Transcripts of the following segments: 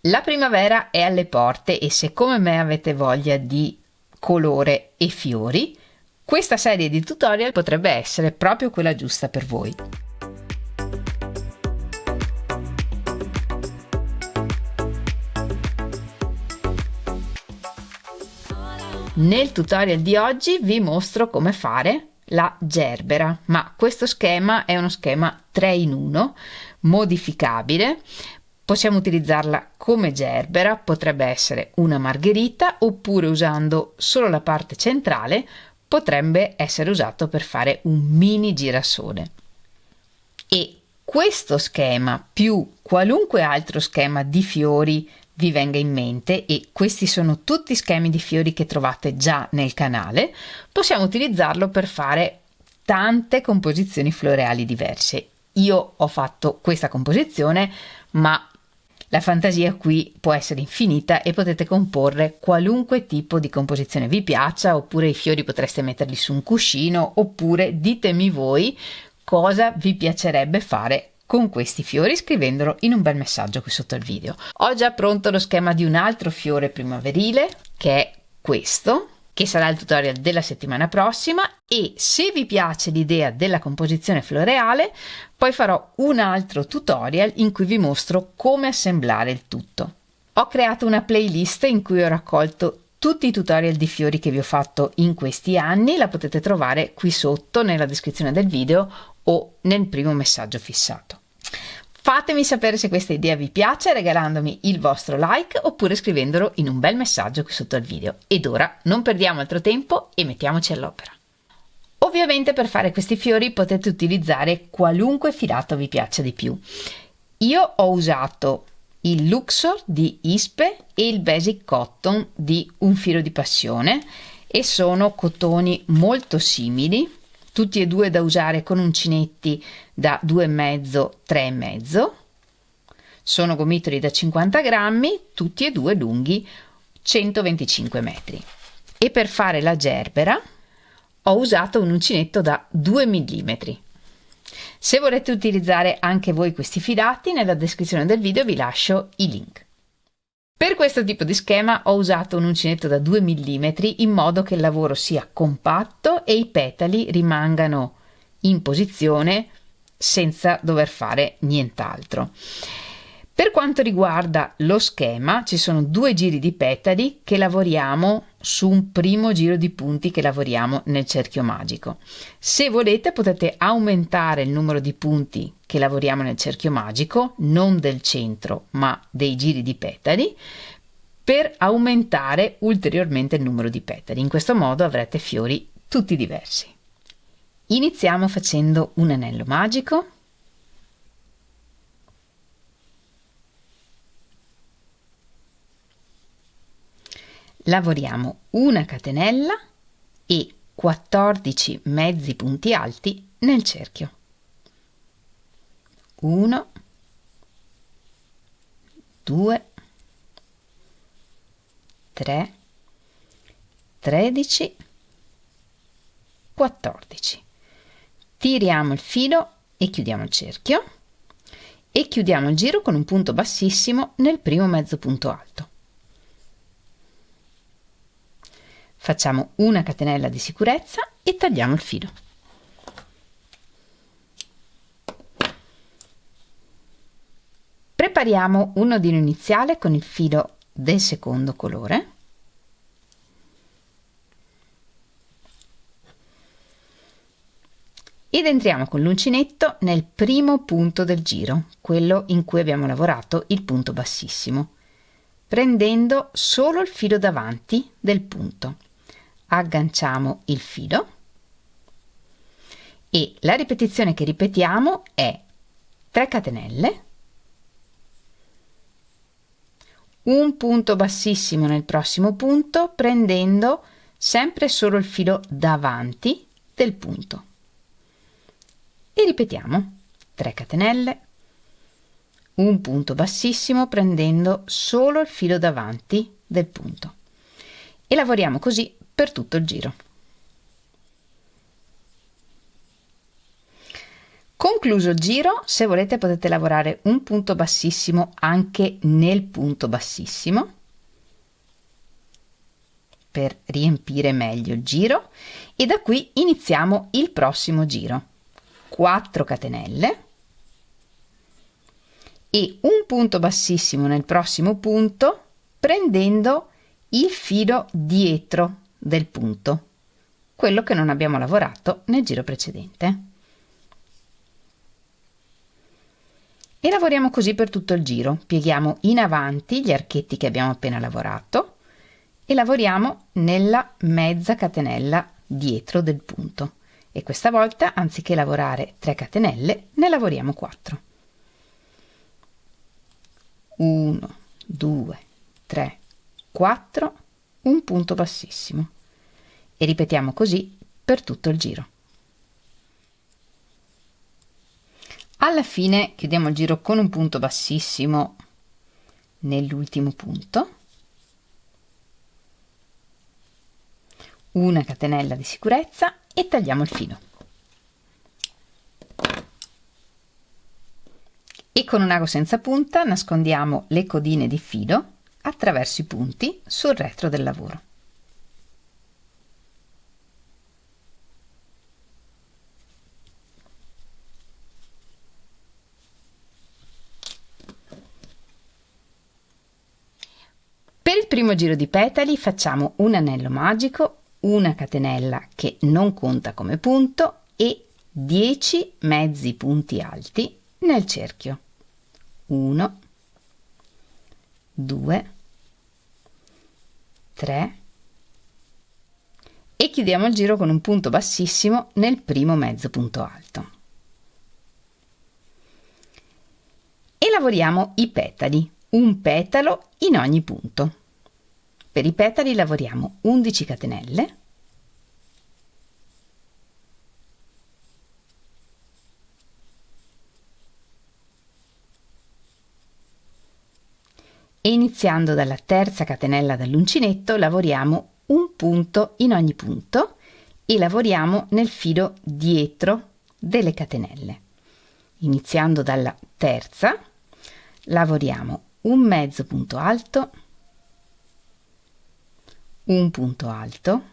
La primavera è alle porte e se come me avete voglia di colore e fiori, questa serie di tutorial potrebbe essere proprio quella giusta per voi. Nel tutorial di oggi vi mostro come fare la gerbera, ma questo schema è uno schema 3 in 1, modificabile. Possiamo utilizzarla come gerbera, potrebbe essere una margherita, oppure usando solo la parte centrale potrebbe essere usato per fare un mini girasole. E questo schema più qualunque altro schema di fiori vi venga in mente, e questi sono tutti schemi di fiori che trovate già nel canale, possiamo utilizzarlo per fare tante composizioni floreali diverse. Io ho fatto questa composizione, ma la fantasia qui può essere infinita e potete comporre qualunque tipo di composizione vi piaccia, oppure i fiori potreste metterli su un cuscino, oppure ditemi voi cosa vi piacerebbe fare con questi fiori scrivendolo in un bel messaggio qui sotto il video. Ho già pronto lo schema di un altro fiore primaverile, che è questo, che sarà il tutorial della settimana prossima, e se vi piace l'idea della composizione floreale poi farò un altro tutorial in cui vi mostro come assemblare il tutto. Ho creato una playlist in cui ho raccolto tutti i tutorial di fiori che vi ho fatto in questi anni, la potete trovare qui sotto nella descrizione del video o nel primo messaggio fissato. Fatemi sapere se questa idea vi piace regalandomi il vostro like oppure scrivendolo in un bel messaggio qui sotto al video. Ed ora non perdiamo altro tempo e mettiamoci all'opera. Ovviamente per fare questi fiori potete utilizzare qualunque filato vi piaccia di più. Io ho usato il Luxor di Ispe e il Basic Cotton di Un Filo di Passione e sono cotoni molto simili, tutti e due da usare con uncinetti da 2,5-3,5. Sono gomitoli da 50 grammi, tutti e due lunghi 125 metri. E per fare la gerbera ho usato un uncinetto da 2 mm. Se volete utilizzare anche voi questi filati, nella descrizione del video vi lascio i link. Per questo tipo di schema ho usato un uncinetto da 2 mm in modo che il lavoro sia compatto e i petali rimangano in posizione senza dover fare nient'altro. Per quanto riguarda lo schema, ci sono 2 giri di petali che lavoriamo su un primo giro di punti che lavoriamo nel cerchio magico. Se volete potete aumentare il numero di punti che lavoriamo nel cerchio magico, non del centro ma dei giri di petali, per aumentare ulteriormente il numero di petali. In questo modo avrete fiori tutti diversi. Iniziamo facendo un anello magico. Lavoriamo una catenella e 14 mezzi punti alti nel cerchio. 1, 2, 3, 13, 14. Tiriamo il filo e chiudiamo il cerchio e chiudiamo il giro con un punto bassissimo nel primo mezzo punto alto. Facciamo una catenella di sicurezza e tagliamo il filo. Prepariamo un nodino iniziale con il filo del secondo colore. Ed entriamo con l'uncinetto nel primo punto del giro, quello in cui abbiamo lavorato il punto bassissimo, prendendo solo il filo davanti del punto. Agganciamo il filo e la ripetizione che ripetiamo è 3 catenelle, un punto bassissimo nel prossimo punto, prendendo sempre solo il filo davanti del punto, e ripetiamo 3 catenelle, un punto bassissimo prendendo solo il filo davanti del punto, e lavoriamo così per tutto il giro. Concluso il giro, se volete potete lavorare un punto bassissimo anche nel punto bassissimo per riempire meglio il giro, e da qui iniziamo il prossimo giro. 4 catenelle e un punto bassissimo nel prossimo punto, prendendo il filo dietro del punto, quello che non abbiamo lavorato nel giro precedente. E lavoriamo così per tutto il giro. Pieghiamo in avanti gli archetti che abbiamo appena lavorato e lavoriamo nella mezza catenella dietro del punto, e questa volta anziché lavorare 3 catenelle ne lavoriamo 4. 1, 2, 3, 4, un punto bassissimo, e ripetiamo così per tutto il giro. Alla fine chiudiamo il giro con un punto bassissimo nell'ultimo punto, una catenella di sicurezza e tagliamo il filo. E con un ago senza punta nascondiamo le codine di filo attraverso i punti sul retro del lavoro. Per il primo giro di petali facciamo un anello magico, una catenella che non conta come punto e 10 mezzi punti alti nel cerchio. 1, 2, 3 e chiudiamo il giro con un punto bassissimo nel primo mezzo punto alto. E lavoriamo i petali, un petalo in ogni punto. Per i petali lavoriamo 11 catenelle, e iniziando dalla terza catenella dall'uncinetto lavoriamo un punto in ogni punto e lavoriamo nel filo dietro delle catenelle. Iniziando dalla terza lavoriamo un mezzo punto alto, un punto alto,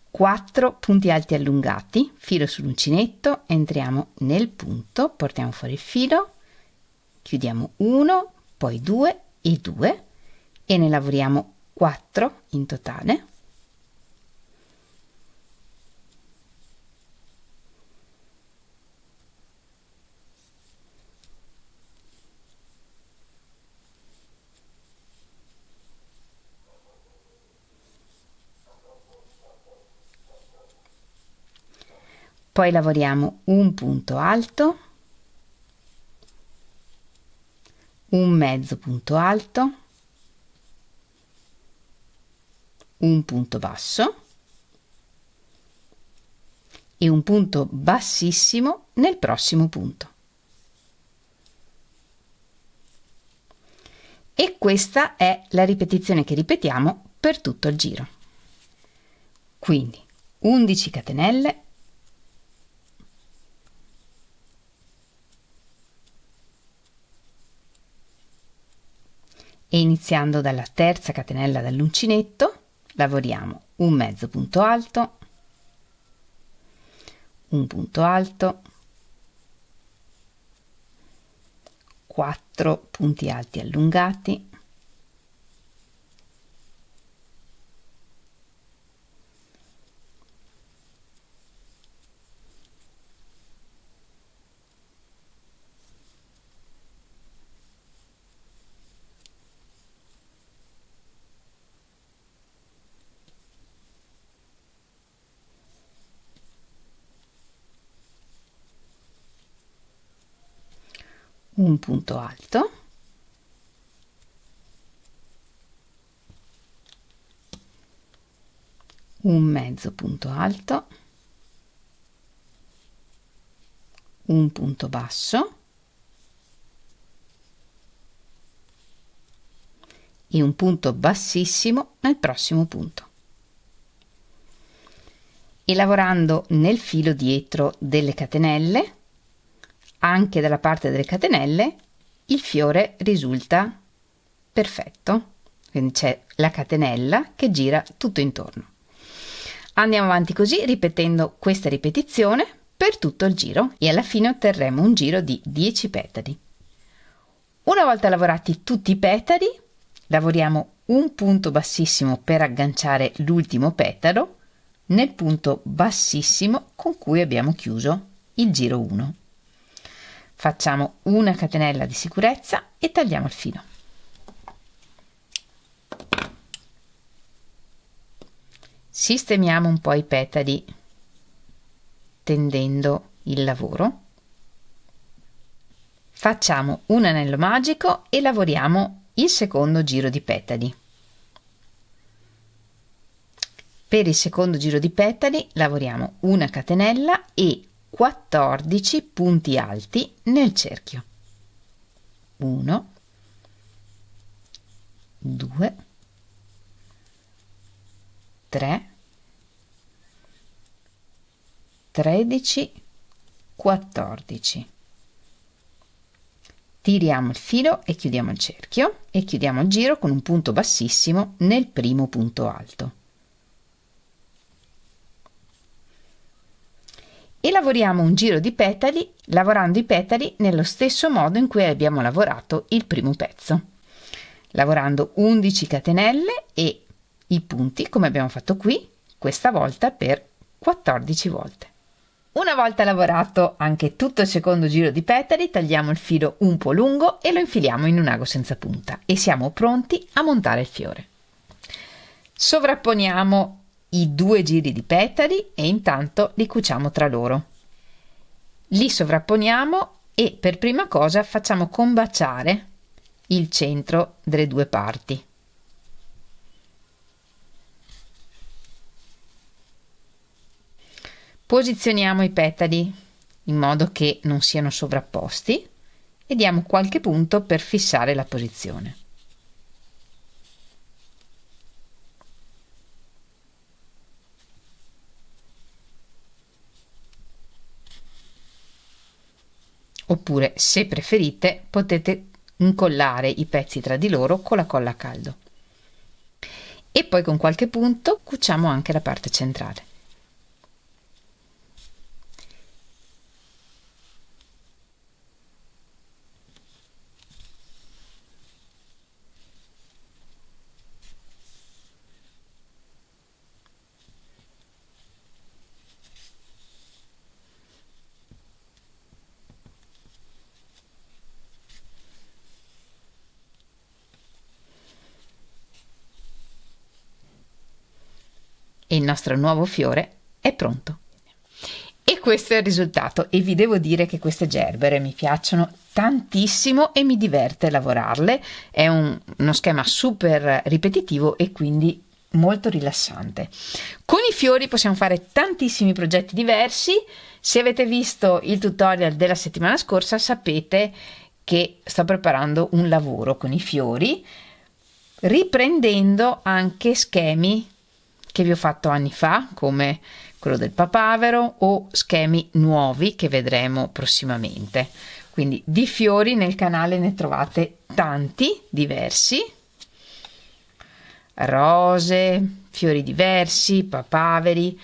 4 punti alti allungati, filo sull'uncinetto, entriamo nel punto, portiamo fuori il filo, chiudiamo 1, poi 2 e 2 e ne lavoriamo 4 in totale. Poi lavoriamo un punto alto, un mezzo punto alto, un punto basso e un punto bassissimo nel prossimo punto. E questa è la ripetizione che ripetiamo per tutto il giro. Quindi 11 catenelle, e iniziando dalla terza catenella dall'uncinetto lavoriamo un mezzo punto alto, un punto alto, 4 punti alti allungati, un punto alto, un mezzo punto alto, un punto basso e un punto bassissimo nel prossimo punto. e lavorando nel filo dietro delle catenelle, anche dalla parte delle catenelle, il fiore risulta perfetto. Quindi c'è la catenella che gira tutto intorno. Andiamo avanti così, ripetendo questa ripetizione per tutto il giro e alla fine otterremo un giro di 10 petali. Una volta lavorati tutti i petali, lavoriamo un punto bassissimo per agganciare l'ultimo petalo nel punto bassissimo con cui abbiamo chiuso il giro 1. Facciamo una catenella di sicurezza e tagliamo il filo. Sistemiamo un po' i petali tendendo il lavoro. Facciamo un anello magico e lavoriamo il secondo giro di petali. Per il secondo giro di petali lavoriamo una catenella e 14 punti alti nel cerchio. 1, 2, 3, 13, 14. Tiriamo il filo e chiudiamo il cerchio e chiudiamo il giro con un punto bassissimo nel primo punto alto. E lavoriamo un giro di petali lavorando i petali nello stesso modo in cui abbiamo lavorato il primo pezzo, lavorando 11 catenelle e i punti come abbiamo fatto qui, questa volta per 14 volte. Una volta lavorato anche tutto il secondo giro di petali, tagliamo il filo un po' lungo e lo infiliamo in un ago senza punta e siamo pronti a montare il fiore. Sovrapponiamo i 2 giri di petali e intanto li cuciamo tra loro. Li sovrapponiamo e per prima cosa facciamo combaciare il centro delle 2 parti. Posizioniamo i petali in modo che non siano sovrapposti e diamo qualche punto per fissare la posizione. Oppure, se preferite, potete incollare i pezzi tra di loro con la colla a caldo. E poi con qualche punto cuciamo anche la parte centrale. E il nostro nuovo fiore è pronto. E questo è il risultato e vi devo dire che queste gerbere mi piacciono tantissimo e mi diverte lavorarle. È uno schema super ripetitivo e quindi molto rilassante. Con i fiori possiamo fare tantissimi progetti diversi. Se avete visto il tutorial della settimana scorsa sapete che sto preparando un lavoro con i fiori riprendendo anche schemi che vi ho fatto anni fa, come quello del papavero, o schemi nuovi che vedremo prossimamente. Quindi di fiori nel canale ne trovate tanti diversi, rose, fiori diversi, papaveri,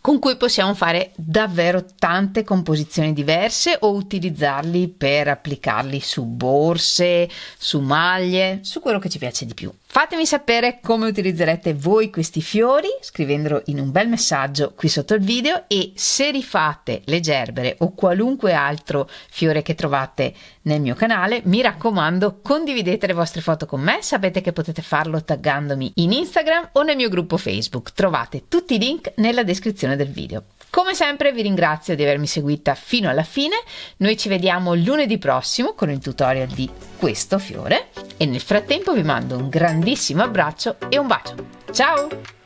con cui possiamo fare davvero tante composizioni diverse o utilizzarli per applicarli su borse, su maglie, su quello che ci piace di più. Fatemi sapere come utilizzerete voi questi fiori scrivendolo in un bel messaggio qui sotto il video e se rifate le gerbere o qualunque altro fiore che trovate nel mio canale, mi raccomando condividete le vostre foto con me, sapete che potete farlo taggandomi in Instagram o nel mio gruppo Facebook, trovate tutti i link nella descrizione del video. Come sempre vi ringrazio di avermi seguita fino alla fine, noi ci vediamo lunedì prossimo con il tutorial di questo fiore e nel frattempo vi mando un grandissimo abbraccio e un bacio. Ciao!